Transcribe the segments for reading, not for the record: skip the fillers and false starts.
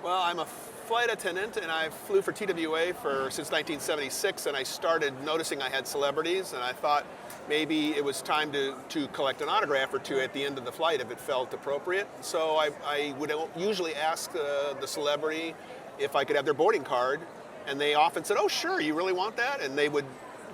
Well, I'm a flight attendant, and I flew for TWA since 1976, and I started noticing I had celebrities, and I thought maybe it was time to collect an autograph or two at the end of the flight if it felt appropriate. So I would usually ask the celebrity if I could have their boarding card, and they often said, "Oh, sure, you really want that?" And they would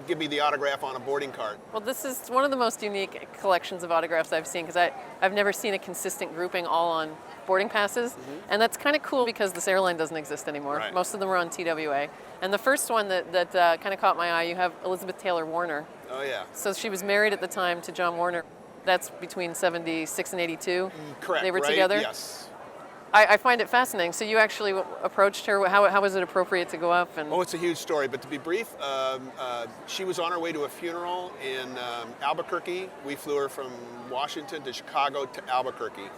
give me the autograph on a boarding card. Well, this is one of the most unique collections of autographs I've seen, because I've never seen a consistent grouping all on boarding passes. And that's kind of cool because this airline doesn't exist anymore. Right. Most of them are on TWA. And the first one that kind of caught my eye, you have Elizabeth Taylor Warner. Oh, yeah. So she was married at the time to John Warner. That's between 76 and 82. Correct, They were right? together? Yes. I find it fascinating. So you actually approached her. How was it appropriate to go up? And Oh, it's a huge story, but to be brief, she was on her way to a funeral in Albuquerque. We flew her from Washington to Chicago to Albuquerque.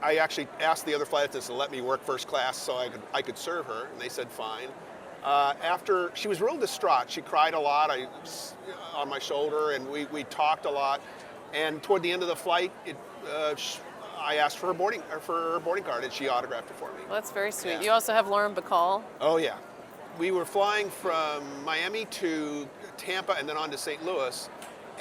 I actually asked the other flight attendants to let me work first class so I could serve her, and they said fine. After, she was real distraught. She cried a lot on my shoulder, and we talked a lot. And toward the end of the flight, I asked for her boarding card, and she autographed it for me. well, that's very sweet. Yeah. You also have Lauren Bacall. Oh, yeah. We were flying from Miami to Tampa and then on to St. Louis,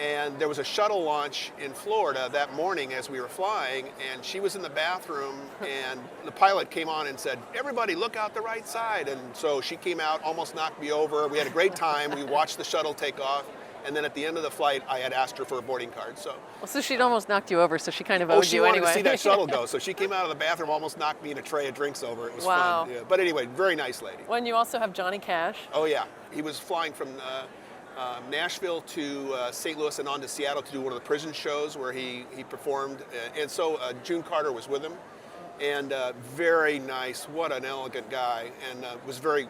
and there was a shuttle launch in Florida that morning as we were flying, and she was in the bathroom, and the pilot came on and said, "Everybody look out the right side." And so she came out, almost knocked me over. We had a great time. We watched the shuttle take off. And then at the end of the flight, I had asked her for a boarding card. So, Well, so she'd almost knocked you over, so she kind of owed she you wanted anyway. to see that shuttle go. So she came out of the bathroom, almost knocked me in a tray of drinks over. It was Wow. fun. Yeah. But anyway, very nice lady. Well, and you also have Johnny Cash. Oh, yeah. He was flying from Nashville to St. Louis and on to Seattle to do one of the prison shows where he performed. And so June Carter was with him. And very nice. What an elegant guy. And was very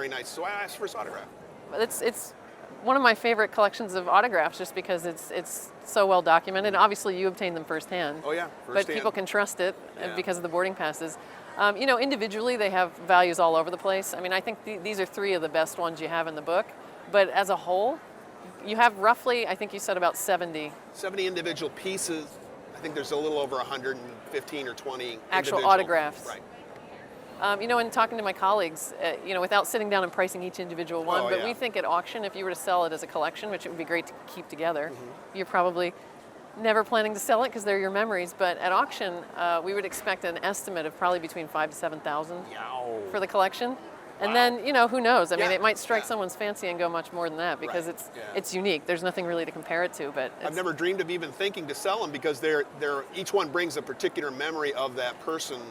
nice. So I asked for his autograph. It's one of my favorite collections of autographs, just because it's so well documented. Obviously, you obtained them firsthand. Oh, yeah. But Firsthand. people can trust it Yeah. because of the boarding passes. Individually, they have values all over the place. I mean, I think these are three of the best ones you have in the book. But as a whole, you have roughly, I think you said about 70 70 individual pieces. I think there's a little over 115 or 20 actual individual. autographs. Right. In talking to my colleagues, without sitting down and pricing each individual one, Oh, but yeah. we think at auction, if you were to sell it as a collection, which it would be great to keep together, you're probably never planning to sell it because they're your memories. But at auction, we would expect an estimate of probably between 5,000 to 7,000 Yow. for the collection. And Wow. then, who knows? I mean, Yeah, it might strike yeah. someone's fancy and go much more than that because Right, it's yeah. it's unique. There's nothing really to compare it to. But I've never dreamed of even thinking to sell them because each one brings a particular memory of that person.